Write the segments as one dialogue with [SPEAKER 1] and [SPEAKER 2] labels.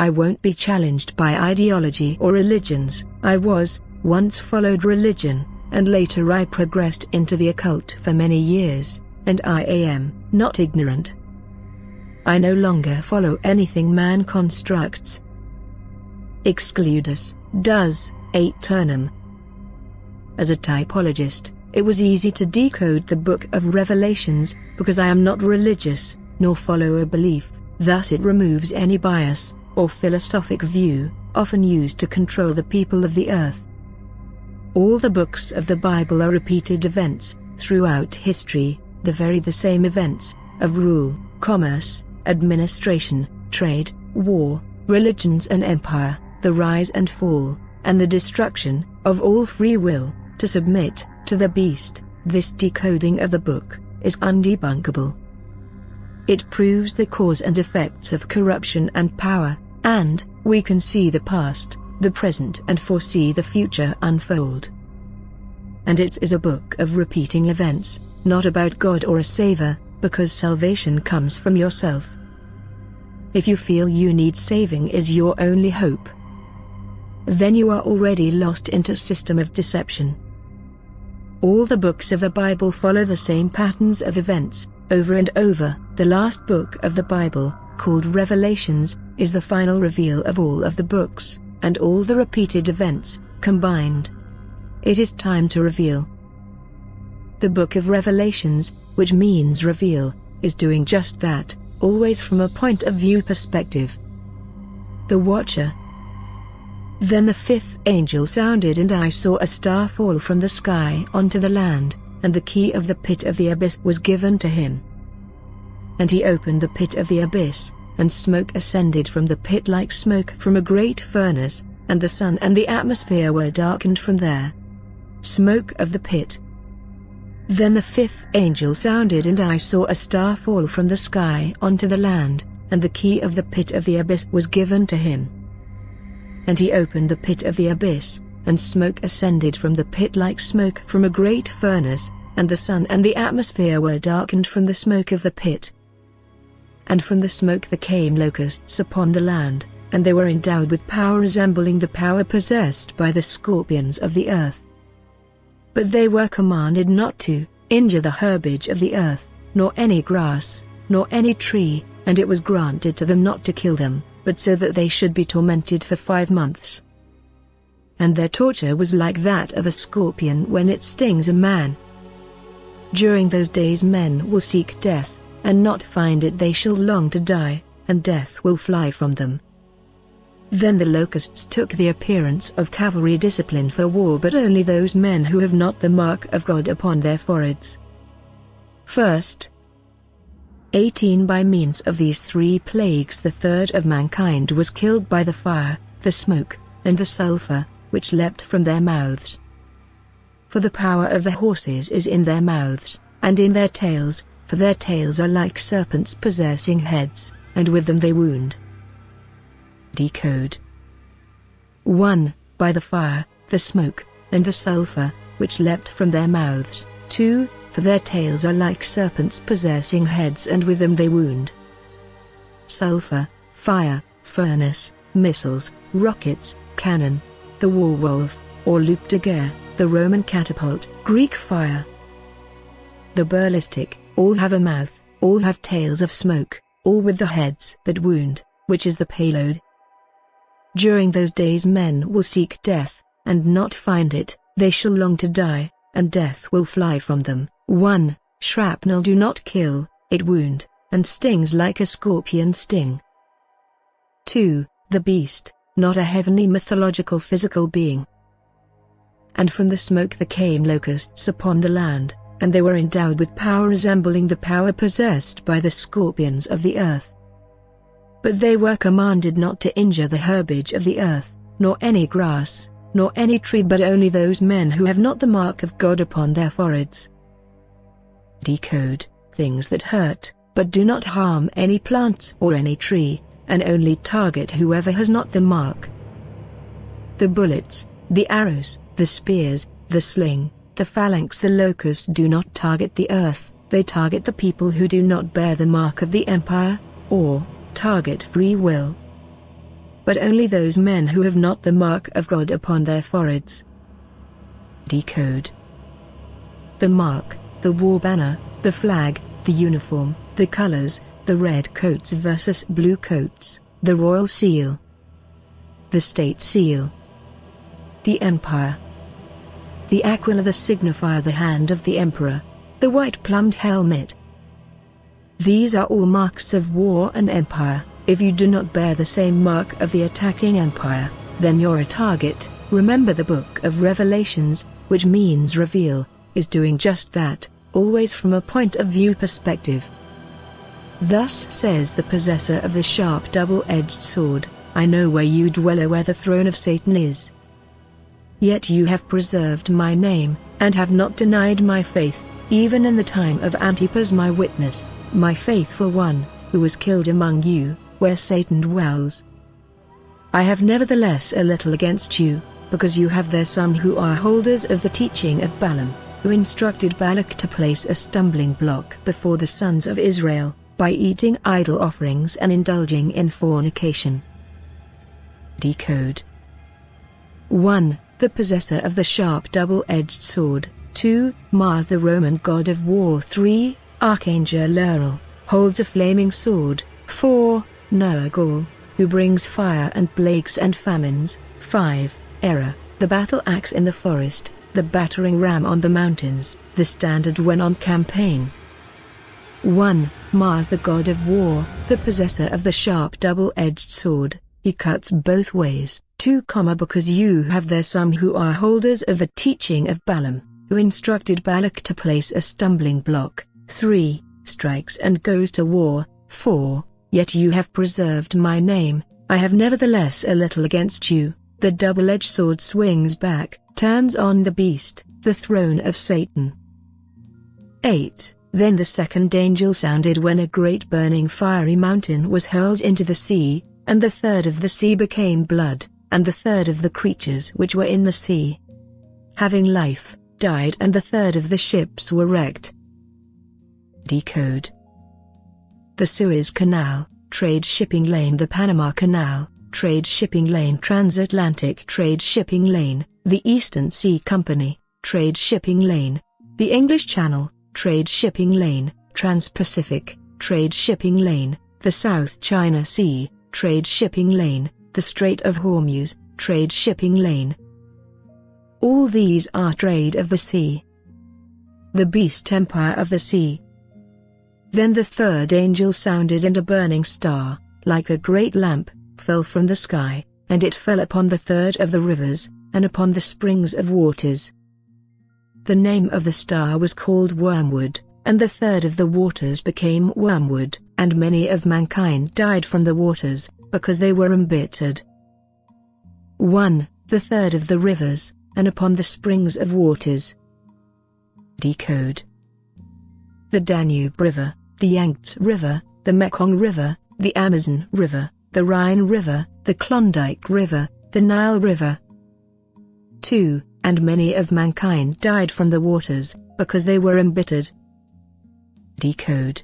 [SPEAKER 1] I won't be challenged by ideology or religions. I once followed religion, and later I progressed into the occult for many years, and I am not ignorant. I no longer follow anything man constructs. Excludus, does, aeternum. As a typologist, it was easy to decode the Book of Revelations, because I am not religious, nor follow a belief. Thus it removes any bias, or philosophic view, often used to control the people of the earth. All the books of the Bible are repeated events, throughout history, the same events, of rule, commerce, administration, trade, war, religions and empire, the rise and fall, and the destruction, of all free will, to submit, to the beast. This decoding of the book, is undebunkable. It proves the cause and effects of corruption and power, and, we can see the past, the present and foresee the future unfold. And it is a book of repeating events, not about God or a savior, because salvation comes from yourself. If you feel you need saving is your only hope, then you are already lost into a system of deception. All the books of the Bible follow the same patterns of events, over and over. The last book of the Bible, called Revelations, is the final reveal of all of the books, and all the repeated events, combined. It is time to reveal. The Book of Revelations, which means reveal, is doing just that, always from a point of view perspective. The Watcher. Then the fifth angel sounded, and I saw a star fall from the sky onto the land, and the key of the pit of the abyss was given to him. And he opened the pit of the abyss, and smoke ascended from the pit like smoke from a great furnace, and the sun and the atmosphere were darkened from there. Smoke of the pit. Then the fifth angel sounded, and I saw a star fall from the sky onto the land, and the key of the pit of the abyss was given to him. And he opened the pit of the abyss, and smoke ascended from the pit like smoke from a great furnace, and the sun and the atmosphere were darkened from the smoke of the pit. And from the smoke there came locusts upon the land, and they were endowed with power resembling the power possessed by the scorpions of the earth. But they were commanded not to injure the herbage of the earth, nor any grass, nor any tree, and it was granted to them not to kill them, but so that they should be tormented for 5 months. And their torture was like that of a scorpion when it stings a man. During those days men will seek death, and not find it. They shall long to die, and death will fly from them. Then the locusts took the appearance of cavalry discipline for war, but only those men who have not the mark of God upon their foreheads. First, 18 By means of these 3 plagues the third of mankind was killed by the fire, the smoke, and the sulfur, which leapt from their mouths. For the power of the horses is in their mouths, and in their tails, for their tails are like serpents possessing heads, and with them they wound. Decode. 1. By the fire, the smoke, and the sulfur, which leapt from their mouths. 2. For their tails are like serpents possessing heads, and with them they wound. Sulfur, fire, furnace, missiles, rockets, cannon. The war wolf, or loup de guerre, the Roman catapult, Greek fire. The ballistic, all have a mouth, all have tails of smoke, all with the heads that wound, which is the payload. During those days men will seek death, and not find it. They shall long to die, and death will fly from them. 1. Shrapnel do not kill, it wound, and stings like a scorpion sting. 2. The beast, not a heavenly mythological physical being. And from the smoke there came locusts upon the land, and they were endowed with power resembling the power possessed by the scorpions of the earth. But they were commanded not to injure the herbage of the earth, nor any grass, nor any tree, but only those men who have not the mark of God upon their foreheads. Decode. Things that hurt, but do not harm any plants or any tree, and only target whoever has not the mark. The bullets, the arrows, the spears, the sling, the phalanx. The locusts do not target the earth, they target the people who do not bear the mark of the empire, or target free will. but only those men who have not the mark of God upon their foreheads. Decode. The mark, the war banner, the flag, the uniform, the colors, the red coats versus blue coats, the royal seal, the state seal, the empire, the aquila, the signifier, the hand of the emperor, the white plumed helmet. These are all marks of war and empire. If you do not bear the same mark of the attacking empire, then you're a target. Remember, the book of Revelations, which means reveal, is doing just that, always from a point of view perspective. Thus says the possessor of the sharp double-edged sword, I know where you dwell, where the throne of Satan is. Yet you have preserved my name, and have not denied my faith, even in the time of Antipas my witness, my faithful one, who was killed among you, where Satan dwells. I have nevertheless a little against you, because you have there some who are holders of the teaching of Balaam, who instructed Balak to place a stumbling block before the sons of Israel, by eating idol offerings and indulging in fornication. Decode. 1. The possessor of the sharp double-edged sword. 2. Mars, the Roman god of war. 3. Archangel Uriel, holds a flaming sword. 4. Nergal, who brings fire and plagues and famines. 5. Era, the battle axe in the forest, the battering ram on the mountains, the standard when on campaign. 1. Mars, the god of war, the possessor of the sharp double-edged sword, he cuts both ways. 2. Because you have there some who are holders of the teaching of Balaam, who instructed Balak to place a stumbling block. 3. Strikes and goes to war. 4. Yet you have preserved my name, I have nevertheless a little against you. The double-edged sword swings back, turns on the beast, the throne of Satan. 8. Then the second angel sounded when a great burning fiery mountain was hurled into the sea, and the third of the sea became blood, and the third of the creatures which were in the sea, having life, died, and the third of the ships were wrecked. Decode. The Suez Canal, trade shipping lane, the Panama Canal, trade shipping lane, transatlantic trade shipping lane, the Eastern Sea Company, trade shipping lane, the English Channel, trade shipping lane, Trans-Pacific, trade shipping lane, the South China Sea, trade shipping lane, the Strait of Hormuz, trade shipping lane. All these are trade of the sea. The beast empire of the sea. Then the third angel sounded, and a burning star, like a great lamp, fell from the sky, and it fell upon the third of the rivers, and upon the springs of waters. The name of the star was called Wormwood, and the third of the waters became wormwood, and many of mankind died from the waters, because they were embittered. 1. The third of the rivers, and upon the springs of waters. Decode. The Danube River, the Yangtze River, the Mekong River, the Amazon River, the Rhine River, the Klondike River, the Nile River. 2. And many of mankind died from the waters, because they were embittered. Decode.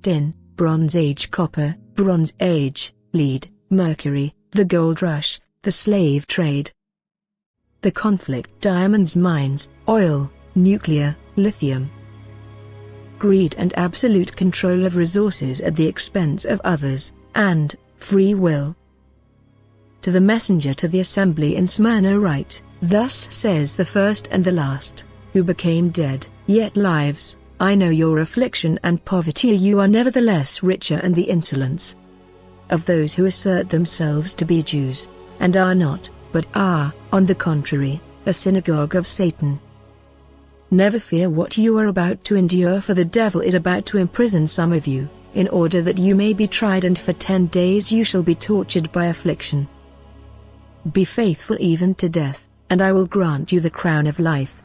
[SPEAKER 1] Tin, Bronze Age copper, Bronze Age, lead, mercury, the gold rush, the slave trade. The conflict, diamonds, mines, oil, nuclear, lithium. Greed and absolute control of resources at the expense of others, and free will. To the messenger to the assembly in Smyrna write, Thus says the first and the last, who became dead, yet lives, I know your affliction and poverty, you are nevertheless richer, and the insolence of those who assert themselves to be Jews, and are not, but are, on the contrary, a synagogue of Satan. Never fear what you are about to endure, for the devil is about to imprison some of you, in order that you may be tried, and for 10 days you shall be tortured by affliction. Be faithful even to death, and I will grant you the crown of life.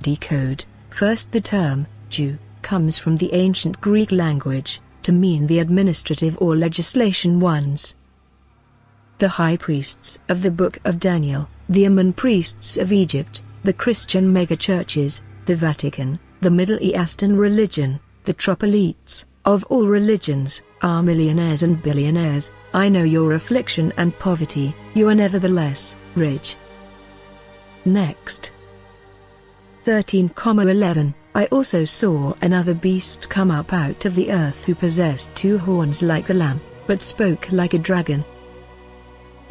[SPEAKER 1] Decode. First, the term Jew comes from the ancient Greek language, to mean the administrative or legislation ones. The high priests of the Book of Daniel, the Ammon priests of Egypt, the Christian megachurches, the Vatican, the Middle Eastern religion, the Tripolites, of all religions, are millionaires and billionaires. I know your affliction and poverty, you are nevertheless rich. Next. 13,11 I also saw another beast come up out of the earth who possessed 2 horns like a lamb, but spoke like a dragon.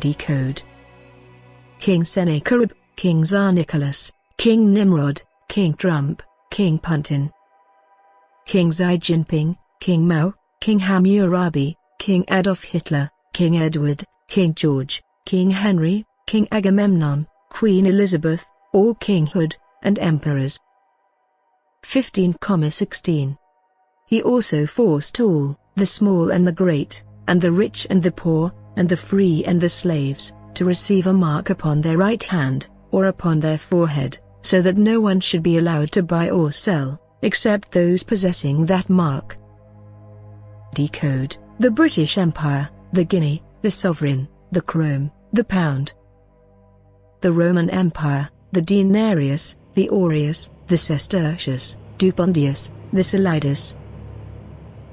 [SPEAKER 1] Decode. King Sennacherib, King Tsar Nicholas, King Nimrod, King Trump, King Putin, King Xi Jinping, King Mao, King Hammurabi, King Adolf Hitler, King Edward, King George, King Henry, King Agamemnon, Queen Elizabeth, all kinghood, and emperors. 15,16 He also forced all, the small and the great, and the rich and the poor, and the free and the slaves, to receive a mark upon their right hand, or upon their forehead, so that no one should be allowed to buy or sell, except those possessing that mark. Decode. The British Empire, the guinea, the sovereign, the krone, the pound. The Roman Empire, the denarius, the aureus, the sestertius, dupondius, the solidus.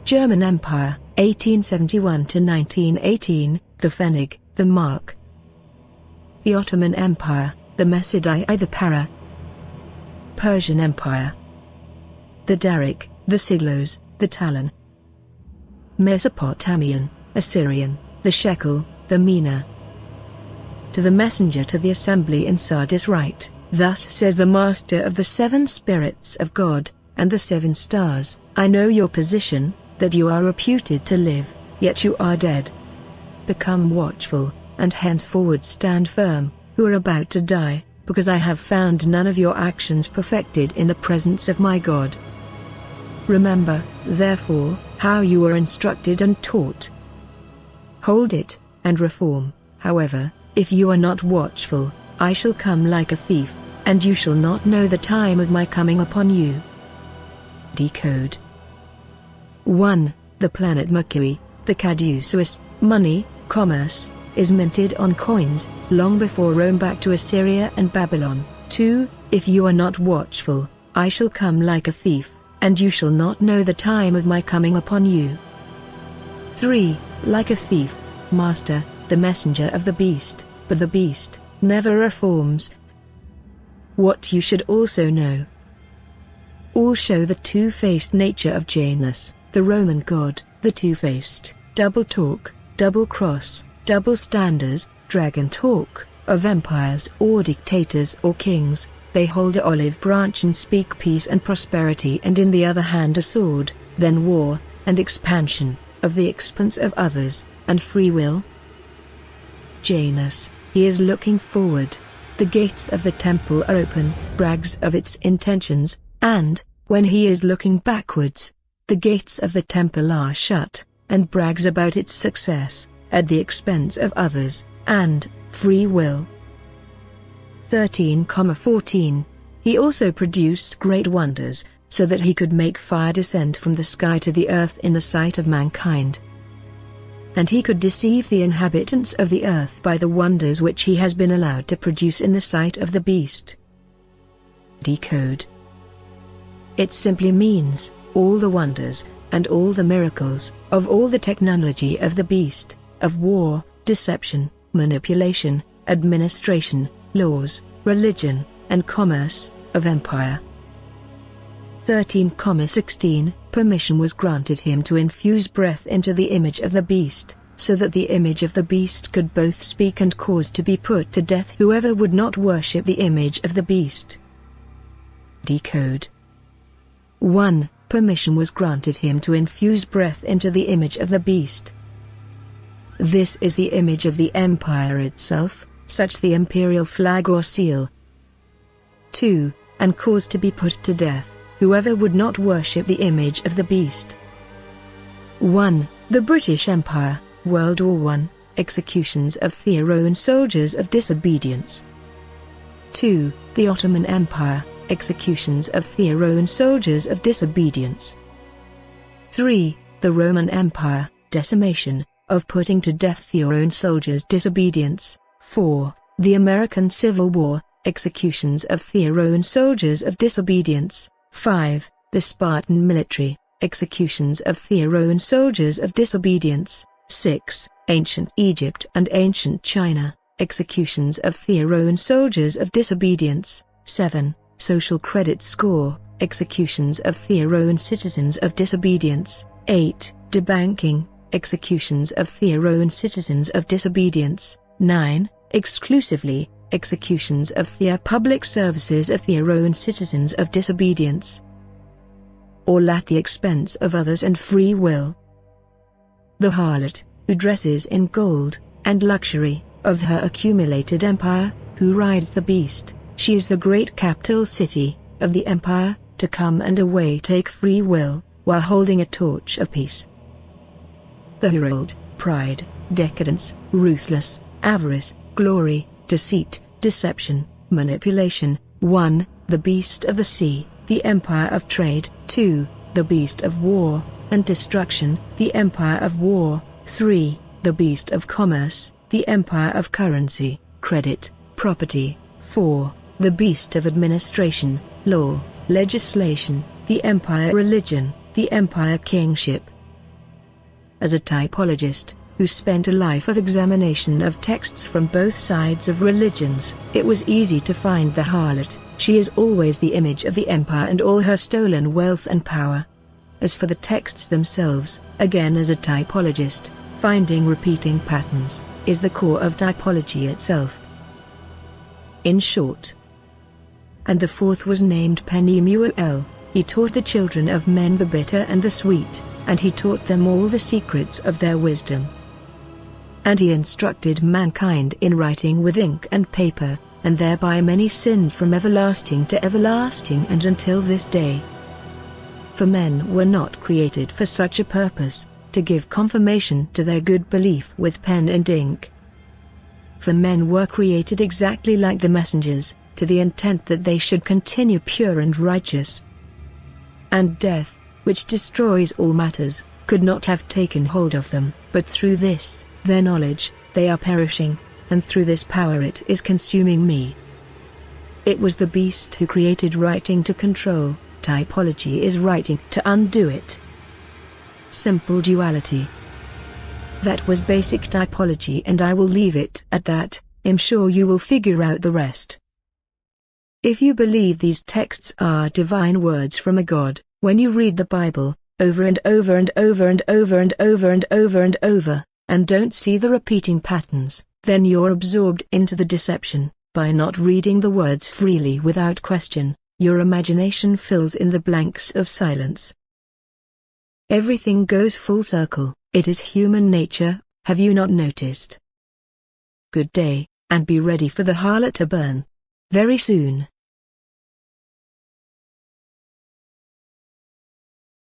[SPEAKER 1] German Empire, 1871 to 1918, the pfennig, the mark. The Ottoman Empire, the messedai, the para. Persian Empire, the darik, the siglos, the talon. Mesopotamian, Assyrian, the shekel, the mina. To the messenger to the assembly in Sardis write, Thus says the Master of the 7 spirits of God, and the 7 stars, I know your position, that you are reputed to live, yet you are dead. Become watchful, and henceforward stand firm, who are about to die, because I have found none of your actions perfected in the presence of my God. Remember, therefore, how you were instructed and taught. Hold it, and reform. However, if you are not watchful, I shall come like a thief, and you shall not know the time of my coming upon you. Decode. 1. The planet Mercury, the caduceus, money, commerce, is minted on coins, long before Rome back to Assyria and Babylon. 2. If you are not watchful, I shall come like a thief, and you shall not know the time of my coming upon you. 3. Like a thief, master, the messenger of the beast, but the beast never reforms. What you should also know. All show the two-faced nature of Janus, the Roman god, the two-faced, double talk, double cross, double standards, dragon talk, of empires or dictators or kings. They hold an olive branch and speak peace and prosperity, and in the other hand a sword, then war, and expansion, of the expanse of others, and free will. Janus, he is looking forward. The gates of the temple are open, brags of its intentions, and, when he is looking backwards, the gates of the temple are shut, and brags about its success, at the expense of others, and free will. 13,14 He also produced great wonders, so that he could make fire descend from the sky to the earth in the sight of mankind. And he could deceive the inhabitants of the earth by the wonders which he has been allowed to produce in the sight of the beast. Decode. It simply means, all the wonders, and all the miracles, of all the technology of the beast, of war, deception, manipulation, administration, laws, religion, and commerce, of empire. 13,16 Permission was granted him to infuse breath into the image of the beast, so that the image of the beast could both speak and cause to be put to death whoever would not worship the image of the beast. Decode. 1. Permission was granted him to infuse breath into the image of the beast. This is the image of the empire itself, such the imperial flag or seal. 2. And cause to be put to death whoever would not worship the image of the beast. 1. The British Empire, World War I, executions of Theron soldiers of disobedience. 2. The Ottoman Empire, executions of Theron soldiers of disobedience. 3. The Roman Empire, decimation, of putting to death Theron soldiers' disobedience. 4. The American Civil War, executions of Theron soldiers of disobedience. 5. The Spartan military, Executions of Pharaoh and soldiers of disobedience. 6. Ancient Egypt and ancient China. Executions of Pharaoh and soldiers of disobedience. 7. Social credit score. Executions of Pharaoh and citizens of disobedience. 8. Debanking. Executions of Pharaoh and citizens of disobedience. 9. Exclusively. Executions of public services of Pharaoh and citizens of disobedience. All at the expense of others and free will. The harlot, who dresses in gold and luxury of her accumulated empire, who rides the beast, she is the great capital city of the empire, to come and away take free will, while holding a torch of peace. The herald, pride, decadence, ruthless, avarice, glory, deceit, deception, manipulation. 1. The beast of the sea, the empire of trade. 2. The beast of war and destruction, the empire of war. 3. The beast of commerce, the empire of currency, credit, property. 4. The beast of administration, law, legislation, the empire religion, the empire kingship. As a typologist, who spent a life of examination of texts from both sides of religions, it was easy to find the harlot. She is always the image of the empire and all her stolen wealth and power. As for the texts themselves, again as a typologist, finding repeating patterns is the core of typology itself. In short. And the fourth was named Penemuel. He taught the children of men the bitter and the sweet, and he taught them all the secrets of their wisdom. And he instructed mankind in writing with ink and paper, and thereby many sinned from everlasting to everlasting and until this day. For men were not created for such a purpose, to give confirmation to their good belief with pen and ink. For men were created exactly like the messengers, to the intent that they should continue pure and righteous. And death, which destroys all matters, could not have taken hold of them, but through this, their knowledge, they are perishing, and through this power it is consuming me. It was the beast who created writing to control, typology is writing to undo it. Simple duality. That was basic typology and I will leave it at that. I'm sure you will figure out the rest. If you believe these texts are divine words from a God, when you read the Bible, over and over and over and over and over and over and over, and don't see the repeating patterns, then you're absorbed into the deception. By not reading the words freely without question, your imagination fills in the blanks of silence. Everything goes full circle. It is human nature, have you not noticed? Good day, and be ready for the harlot to burn. Very soon.